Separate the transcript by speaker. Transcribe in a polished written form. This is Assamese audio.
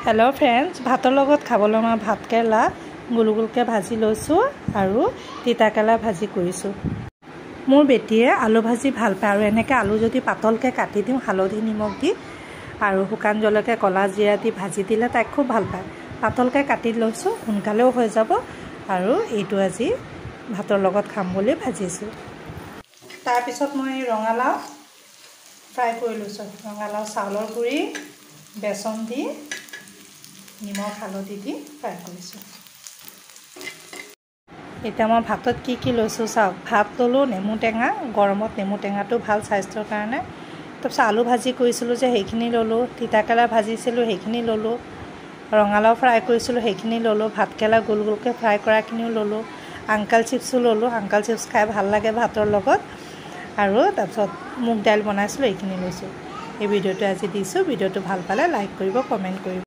Speaker 1: हेलो फ्रेंड्स भातर लगत खाबले मैं भात केरेला गोल गोलके भाजी लैसो और तिता केरेला भाजी करिसो। मोर बेटिए आलू भाजी भाल पाय और एनेके आलू जदि पातलके काटि दिउ हालधि निमख दी और शुकान जलकिया कला जीरा दी भाजी दिले ताइक खूब भाल पाय। पातलके काटि लैसो सोनकालेও হৈ যাব और एटु আজি भातर लगत खाम बुली भाजिसो। तार पिছত मैं रंगालाव फ्राई कर लैसो। रंगालाव चाउলৰ गुड़ी बेसन दी निमख हालधि दी फ्राई करिसो। এতিয়া মই ভাতত কি লৈছো চাওক। ভাত ললো নেমু টেঙা, গৰমত নেমু টেঙাটো ভাল স্বাস্থ্যৰ কাৰণে। তাৰপিছত আলু ভাজি কৰিছিলো যে সেইখিনি ললো, তিতা কেৰেলা ভাজিছিলো সেইখিনি ললো, ৰঙালাও ফ্ৰাই কৰিছিলো সেইখিনি ললো, ভাত কেৰেলা গোল গোলকে ফ্ৰাই কৰাখিনিও ললো, আংকাল চিপছো ললো। আংকাল চিপছ খাই ভাল লাগে ভাতৰ লগত। আৰু তাৰপিছত মুগ দাইল বনাইছিলো এইখিনি লৈছো। এই ভিডিওটো আজি দিছো। ভিডিওটো ভাল পালে লাইক কৰিব, কমেন্ট কৰিব।